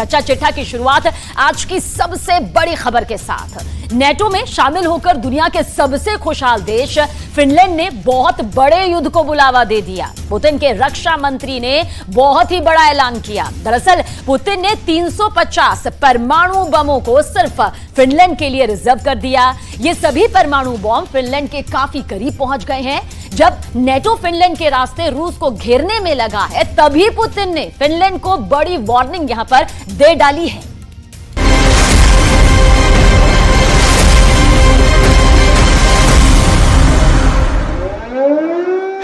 कच्चा चिट्ठा की शुरुआत आज की सबसे बड़ी खबर के साथ। नेटो में शामिल होकर दुनिया के सबसे खुशहाल देश फिनलैंड ने बहुत बड़े युद्ध को बुलावा दे दिया। पुतिन के रक्षा मंत्री ने बहुत ही बड़ा ऐलान किया। दरअसल पुतिन ने 350 परमाणु बमों को सिर्फ फिनलैंड के लिए रिजर्व कर दिया। ये सभी परमाणु बम फिनलैंड के काफी करीब पहुंच गए हैं। जब नेटो फिनलैंड के रास्ते रूस को घेरने में लगा है, तभी पुतिन ने फिनलैंड को बड़ी वार्निंग यहां पर दे डाली है।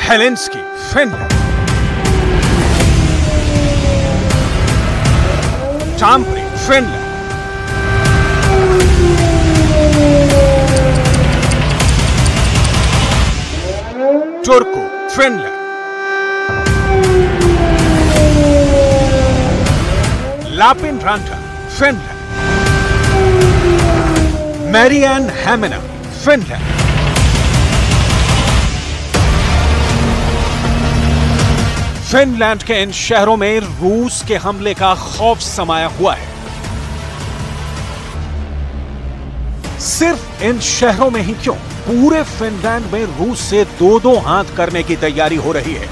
Helsinki, Finland. Tampere, Finland. Turku, Finland. Lappeenranta, Finland. Mariehamn, Finland. Finland के इन शहरों में रूस के हमले का खौफ समाया हुआ है। सिर्फ इन शहरों में ही क्यों, पूरे फिनलैंड में रूस से दो हाथ करने की तैयारी हो रही है।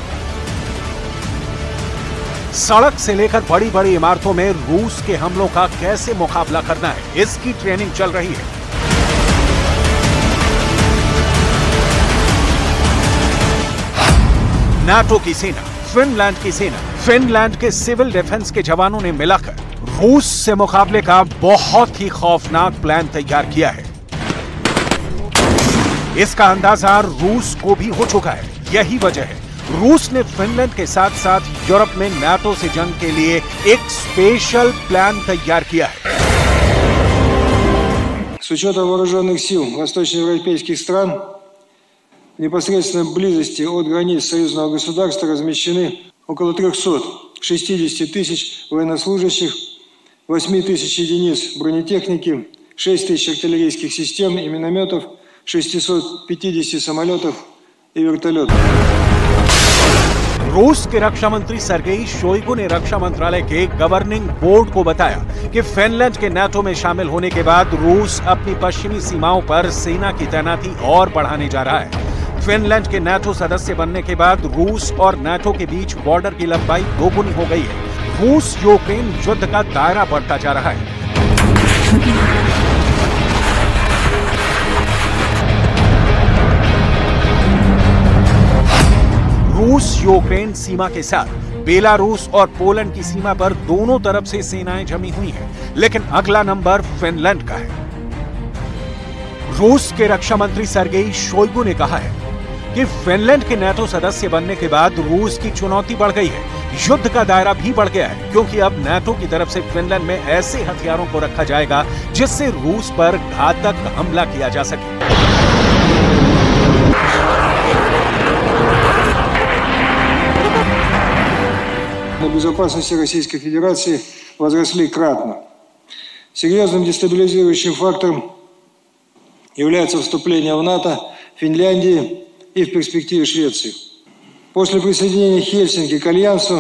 सड़क से लेकर बड़ी बड़ी इमारतों में रूस के हमलों का कैसे मुकाबला करना है, इसकी ट्रेनिंग चल रही है। नाटो की सेना, फिनलैंड की सेना, फिनलैंड के सिविल डिफेंस के जवानों ने मिलकर रूस से मुकाबले का बहुत ही खौफनाक प्लान तैयार किया है। इसका अंदाजा रूस को भी हो चुका है। यही वजह है रूस ने फिनलैंड के साथ साथ यूरोप में नाटो से जंग के लिए एक स्पेशल प्लान तैयार किया है। С учетом вооруженных сил восточноевропейских стран в непосредственной близости от границ союзного государства размещены около 360 тысяч военнослужащих, 8 тысяч единиц бронетехники, 6 тысяч артиллерийских систем и минометов, 650 самолетов и вертолетов. रूस के रक्षा मंत्री सर्गेई शोइगु ने रक्षा मंत्रालय के गवर्निंग बोर्ड को बताया कि फिनलैंड के नाटो में शामिल होने के बाद रूस अपनी पश्चिमी सीमाओं पर सेना की तैनाती और बढ़ाने जा रहा है। फिनलैंड के नाटो सदस्य बनने के बाद रूस और नाटो के बीच बॉर्डर की लंबाई दोगुनी हो गई है। रूस यूक्रेन युद्ध का दायरा बढ़ता जा रहा है। रूस यूक्रेन सीमा के साथ बेलारूस और पोलैंड की सीमा पर दोनों तरफ से सेनाएं जमी हुई हैं, लेकिन अगला नंबर फिनलैंड का है। रूस के रक्षा मंत्री सर्गेई शोइगु ने कहा है कि फिनलैंड के नाटो सदस्य बनने के बाद रूस की चुनौती बढ़ गई है। युद्ध का दायरा भी बढ़ गया है, क्योंकि अब नाटो की तरफ से फिनलैंड में ऐसे हथियारों को रखा जाएगा जिससे रूस पर घातक हमला किया जा सके। Безопасности Российской Федерации возросли кратно. Серьезным дестабилизирующим фактором является вступление в НАТО Финляндии и в перспективе Швеции. После присоединения Хельсинки к Альянсу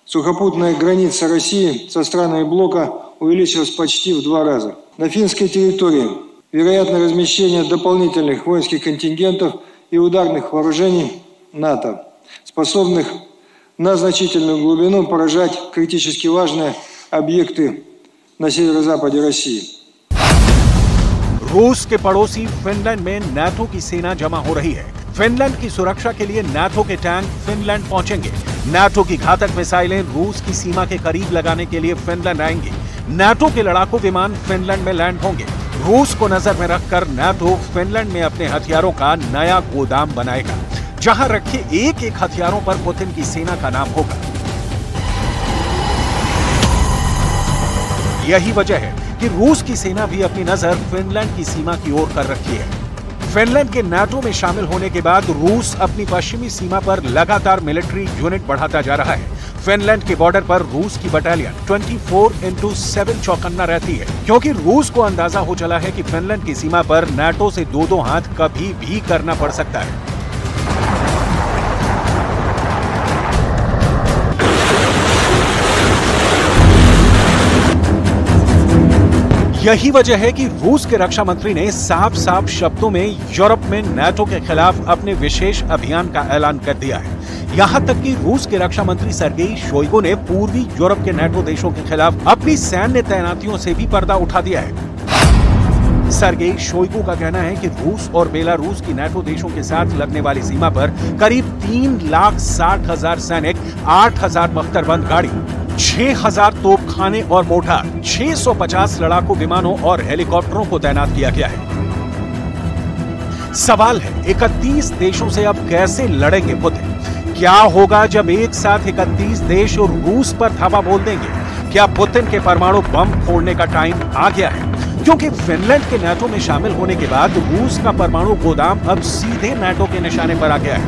сухопутная граница России со странами блока увеличилась почти в 2 раза. На финской территории вероятно размещение дополнительных воинских контингентов и ударных вооружений НАТО, способных на значительную глубину поражать критически важные объекты на северо-западе России. रूस के पड़ोसी फिनलैंड में नाटो की सेना जमा हो रही है। फिनलैंड की सुरक्षा के लिए नाटो के टैंक फिनलैंड पहुंचेंगे। नाटो की घातक मिसाइलें रूस की सीमा के करीब लगाने के लिए फिनलैंड आएंगी। नाटो के लड़ाकू विमान फिनलैंड में लैंड होंगे। रूस को नजर में रखकर नाटो फिनलैंड में अपने हथियारों का नया गोदाम बनाएगा, जहां रखे एक एक हथियारों पर पुतिन की सेना का नाम होगा। यही वजह है कि रूस की सेना भी अपनी नजर फिनलैंड की सीमा की ओर कर रखी है। फिनलैंड के नाटो में शामिल होने के बाद रूस अपनी पश्चिमी सीमा पर लगातार मिलिट्री यूनिट बढ़ाता जा रहा है। फिनलैंड के बॉर्डर पर रूस की बटालियन 24/7 चौकन्ना रहती है, क्योंकि रूस को अंदाजा हो चला है कि फिनलैंड की सीमा पर नाटो से दो हाथ कभी भी करना पड़ सकता है। यही वजह है कि रूस के रक्षा मंत्री ने साफ साफ शब्दों में यूरोप में नाटो के खिलाफ अपने विशेष अभियान का ऐलान कर दिया है। यहां तक कि रूस के रक्षा मंत्री सर्गेई शोइगु ने पूर्वी यूरोप के नाटो देशों के खिलाफ अपनी सैन्य तैनातियों से भी पर्दा उठा दिया है। सर्गेई शोइगु का कहना है कि रूस और बेलारूस की नाटो देशों के साथ लगने वाली सीमा पर करीब 3,60,000 सैनिक, 8,000 बख्तरबंद गाड़ी, 6,000 तोपखाने और मोर्टार, 650 लड़ाकू विमानों और हेलीकॉप्टरों को तैनात किया गया है। सवाल है 31 देशों से अब कैसे लड़ेंगे पुतिन? क्या होगा जब एक साथ 31 देश और रूस पर धावा बोल देंगे? क्या पुतिन के परमाणु बम फोड़ने का टाइम आ गया है? क्योंकि फिनलैंड के नाटो में शामिल होने के बाद रूस का परमाणु गोदाम अब सीधे नाटो के निशाने पर आ गया है।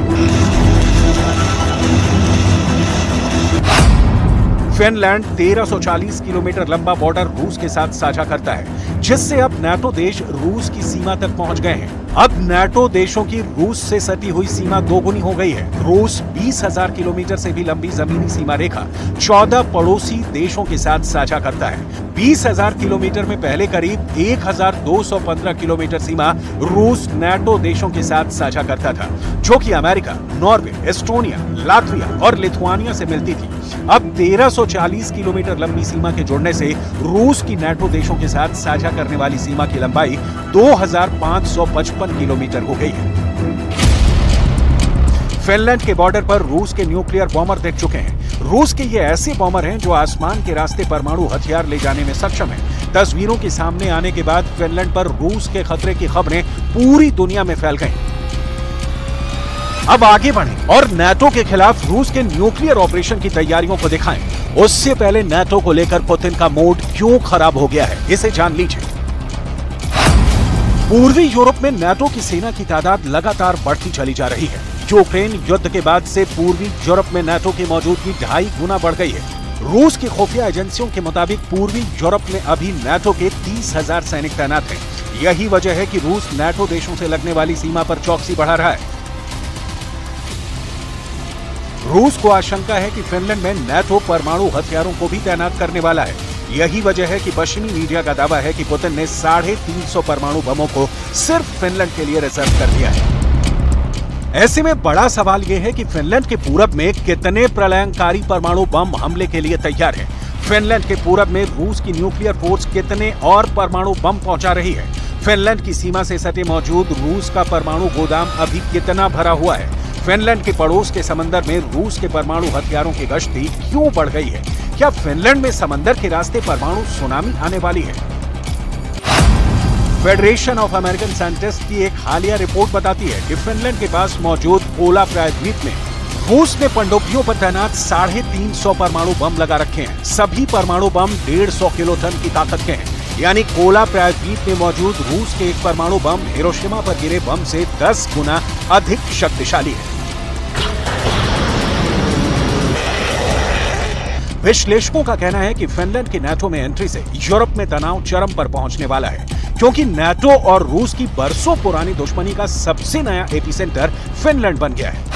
फिनलैंड 1340 किलोमीटर लंबा बॉर्डर रूस के साथ साझा करता है, जिससे अब नाटो देश रूस की सीमा तक पहुंच गए हैं। अब नाटो देशों की रूस से सटी हुई सीमा दोगुनी हो गई है। रूस 20,000 किलोमीटर से भी लंबी जमीनी सीमा रेखा 14 पड़ोसी देशों के साथ साझा करता है। 20,000 किलोमीटर में पहले करीब 1,215 किलोमीटर सीमा रूस नाटो देशों के साथ साझा करता था, जो कि अमेरिका, नॉर्वे, एस्टोनिया, लातविया और लिथुआनिया से मिलती थी। अब 1340 किलोमीटर लंबी सीमा के जुड़ने से रूस की नाटो देशों के साथ साझा करने वाली सीमा की लंबाई 2,555 किलोमीटर हो गई है। फिनलैंड के बॉर्डर पर रूस के न्यूक्लियर बॉम्बर दिख चुके हैं। रूस के ये ऐसे बॉम्बर हैं जो आसमान के रास्ते परमाणु हथियार ले जाने में सक्षम हैं। तस्वीरों के सामने आने के बाद फिनलैंड पर रूस के खतरे की खबरें पूरी दुनिया में फैल गईं। अब आगे बढ़ें और नाटो के खिलाफ रूस के न्यूक्लियर ऑपरेशन की तैयारियों को दिखाएं। उससे पहले नाटो को लेकर पुतिन का मूड क्यों खराब हो गया है, इसे जान लीजिए। पूर्वी यूरोप में नाटो की सेना की तादाद लगातार बढ़ती चली जा रही है। यूक्रेन युद्ध के बाद से पूर्वी यूरोप में नाटो की मौजूदगी 2.5 गुना बढ़ गई है। रूस की खुफिया एजेंसियों के मुताबिक पूर्वी यूरोप में अभी नाटो के 30,000 सैनिक तैनात हैं। यही वजह है कि रूस नाटो देशों से लगने वाली सीमा पर चौकसी बढ़ा रहा है। रूस को आशंका है कि फिनलैंड में नाटो परमाणु हथियारों को भी तैनात करने वाला है। यही वजह है कि पश्चिमी मीडिया का दावा है कि पुतिन ने 350 परमाणु बमों को सिर्फ फिनलैंड के लिए रिजर्व कर दिया है। ऐसे में बड़ा सवाल यह है कि फिनलैंड के पूरब में कितने प्रलयंकारी परमाणु बम हमले के लिए तैयार है। फिनलैंड के पूरब में रूस की न्यूक्लियर फोर्स कितने और परमाणु बम पहुंचा रही है। फिनलैंड की सीमा से सटे मौजूद रूस का परमाणु गोदाम अभी कितना भरा हुआ है। फिनलैंड के पड़ोस के समंदर में रूस के परमाणु हथियारों की गश्ती क्यों बढ़ गई है? क्या फिनलैंड में समंदर के रास्ते परमाणु सुनामी आने वाली है? फेडरेशन ऑफ अमेरिकन साइंटिस्ट की एक हालिया रिपोर्ट बताती है कि फिनलैंड के पास मौजूद कोला प्रायद्वीप में रूस ने पनडुब्बियों पर तैनात 350 परमाणु बम लगा रखे हैं। सभी परमाणु बम 150 किलोटन की ताकत के हैं। यानी कोला प्रायद्वीप में मौजूद रूस के एक परमाणु बम हिरोशिमा पर गिरे बम से 10 गुना अधिक शक्तिशाली है। विश्लेषकों का कहना है कि फिनलैंड की नाटो में एंट्री से यूरोप में तनाव चरम पर पहुंचने वाला है, क्योंकि नाटो और रूस की बरसों पुरानी दुश्मनी का सबसे नया एपिसेंटर फिनलैंड बन गया है।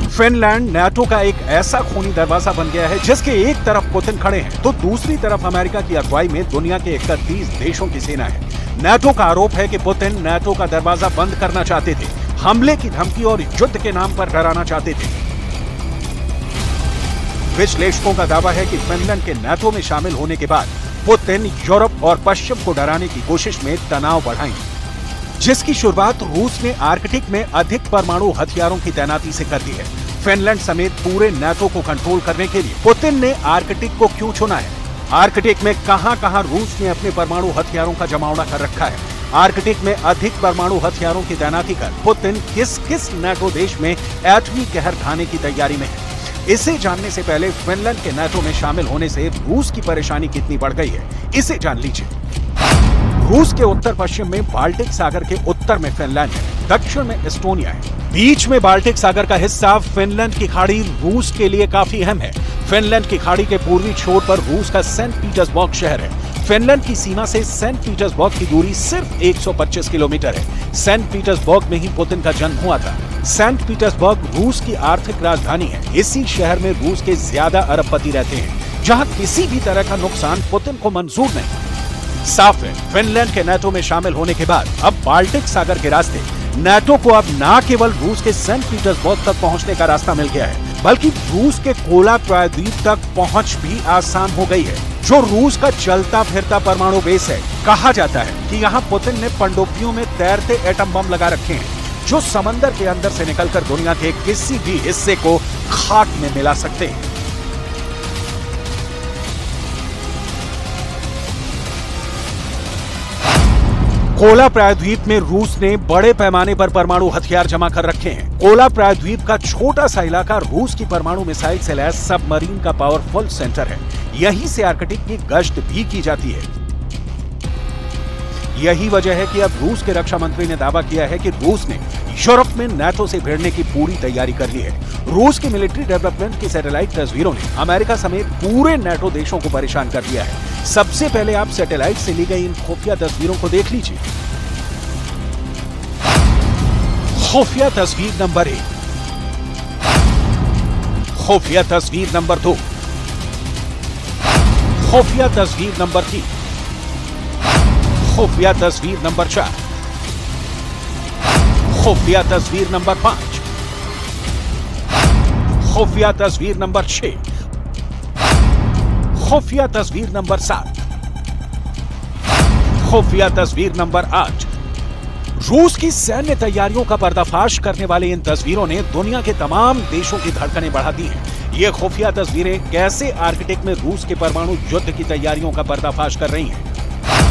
फिनलैंड नाटो का एक ऐसा खूनी दरवाजा बन गया है जिसके एक तरफ पुतिन खड़े हैं तो दूसरी तरफ अमेरिका की अगुवाई में दुनिया के 31 देशों की सेना है। नाटो का आरोप है कि पुतिन नाटो का दरवाजा बंद करना चाहते थे, हमले की धमकी और युद्ध के नाम पर डराना चाहते थे। विश्लेषकों का दावा है कि फिनलैंड के नाटो में शामिल होने के बाद पुतिन यूरोप और पश्चिम को डराने की कोशिश में तनाव बढ़ाएंगे, जिसकी शुरुआत रूस ने आर्कटिक में अधिक परमाणु हथियारों की तैनाती से कर दी है। फिनलैंड समेत पूरे नाटो को कंट्रोल करने के लिए पुतिन ने आर्कटिक को क्यों चुना है? आर्कटिक में कहां-कहां रूस ने अपने परमाणु हथियारों का जमावड़ा कर रखा है? आर्कटिक में अधिक परमाणु हथियारों की तैनाती कर पुतिन किस नाटो देश में एटमी कहर ढाने की तैयारी में है? इसे जानने से पहले फिनलैंड के नाटो में शामिल होने से रूस की परेशानी कितनी बढ़ गई है, इसे जान लीजिए। रूस के उत्तर पश्चिम में बाल्टिक सागर के उत्तर में फिनलैंड है, दक्षिण में एस्टोनिया है। बीच में बाल्टिक सागर का हिस्सा फिनलैंड की खाड़ी रूस के लिए काफी अहम है। फिनलैंड की खाड़ी के पूर्वी छोर पर रूस का सेंट पीटर्सबर्ग शहर है। फिनलैंड की सीमा से सेंट पीटर्सबर्ग की दूरी सिर्फ 125 किलोमीटर है। सेंट पीटर्सबर्ग में ही पुतिन का जन्म हुआ था। सेंट पीटर्सबर्ग रूस की आर्थिक राजधानी है। इसी शहर में रूस के ज्यादा अरबपति रहते हैं, जहां किसी भी तरह का नुकसान पुतिन को मंजूर नहीं। साफ है, फिनलैंड के नाटो में शामिल होने के बाद अब बाल्टिक सागर के रास्ते नाटो को अब न केवल रूस के सेंट पीटर्सबर्ग तक पहुंचने का रास्ता मिल गया है, बल्कि रूस के कोला प्रायद्वीप तक पहुंच भी आसान हो गई है, जो रूस का चलता फिरता परमाणु बेस है। कहा जाता है कि यहाँ पुतिन ने पनडुब्बियों में तैरते एटम बम लगा रखे हैं, जो समंदर के अंदर से निकलकर दुनिया के किसी भी हिस्से को खाक में मिला सकते हैं। कोला प्रायद्वीप में रूस ने बड़े पैमाने पर परमाणु हथियार जमा कर रखे हैं। कोला प्रायद्वीप का छोटा सा इलाका रूस की परमाणु मिसाइल से लैस सबमरीन का पावरफुल सेंटर है। यहीं से आर्कटिक की गश्त भी की जाती है। यही वजह है कि अब रूस के रक्षा मंत्री ने दावा किया है कि रूस ने यूरोप में नाटो से भिड़ने की पूरी तैयारी कर ली है। रूस की मिलिट्री डेवलपमेंट की सैटेलाइट तस्वीरों ने अमेरिका समेत पूरे नाटो देशों को परेशान कर दिया है। सबसे पहले आप सैटेलाइट से ली गई इन खुफिया तस्वीरों को देख लीजिए। खुफिया तस्वीर नंबर 1, खुफिया तस्वीर नंबर 2, खुफिया तस्वीर नंबर 3, खुफिया तस्वीर नंबर 4, खुफिया तस्वीर नंबर 5, खुफिया तस्वीर नंबर 6, खुफिया तस्वीर नंबर 7, खुफिया तस्वीर नंबर 8। रूस की सैन्य तैयारियों का पर्दाफाश करने वाली इन तस्वीरों ने दुनिया के तमाम देशों की धड़कनें बढ़ा दी हैं। ये खुफिया तस्वीरें कैसे आर्कटिक में रूस के परमाणु युद्ध की तैयारियों का पर्दाफाश कर रही हैं।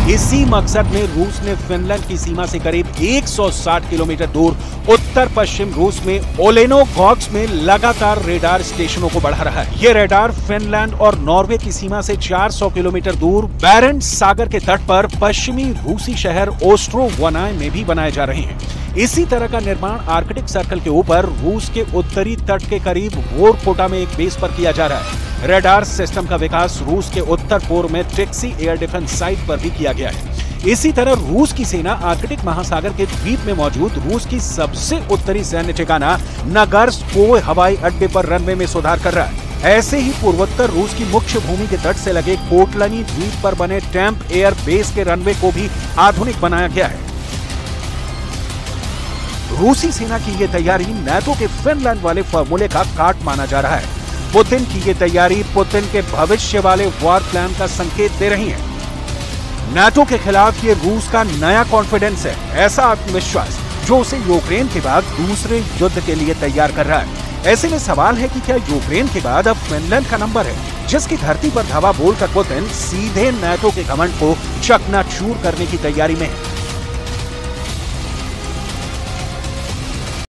इसी मकसद में रूस ने फिनलैंड की सीमा से करीब 160 किलोमीटर दूर उत्तर पश्चिम रूस में ओलेनोगॉर्स्क में लगातार रेडार स्टेशनों को बढ़ा रहा है। ये रेडार फिनलैंड और नॉर्वे की सीमा से 400 किलोमीटर दूर बैरेंट्स सागर के तट पर पश्चिमी रूसी शहर ओस्ट्रोवनाय में भी बनाए जा रहे हैं। इसी तरह का निर्माण आर्कटिक सर्कल के ऊपर रूस के उत्तरी तट के करीब वोरकोटा में एक बेस पर किया जा रहा है। रेडार सिस्टम का विकास रूस के उत्तर पूर्व में ट्रिक्सी एयर डिफेंस साइट पर भी किया गया है। इसी तरह रूस की सेना आर्कटिक महासागर के द्वीप में मौजूद रूस की सबसे उत्तरी सैन्य ठिकाना नगर्स्क हवाई अड्डे पर रनवे में सुधार कर रहा है। ऐसे ही पूर्वोत्तर रूस की मुख्य भूमि के तट से लगे कोटलनी द्वीप पर बने टैंप एयर बेस के रनवे को भी आधुनिक बनाया गया है। रूसी सेना की ये तैयारी नाटो के फिनलैंड वाले फॉर्मूले का काट माना जा रहा है। पुतिन की ये तैयारी पुतिन के भविष्य वाले वॉर प्लान का संकेत दे रही है। नाटो के खिलाफ ये रूस का नया कॉन्फिडेंस है, ऐसा आत्मविश्वास जो उसे यूक्रेन के बाद दूसरे युद्ध के लिए तैयार कर रहा है। ऐसे में सवाल है कि क्या यूक्रेन के बाद अब फिनलैंड का नंबर है, जिसकी धरती पर धावा बोलकर पुतिन सीधे नाटो के घमंड को चकनाचूर करने की तैयारी में है।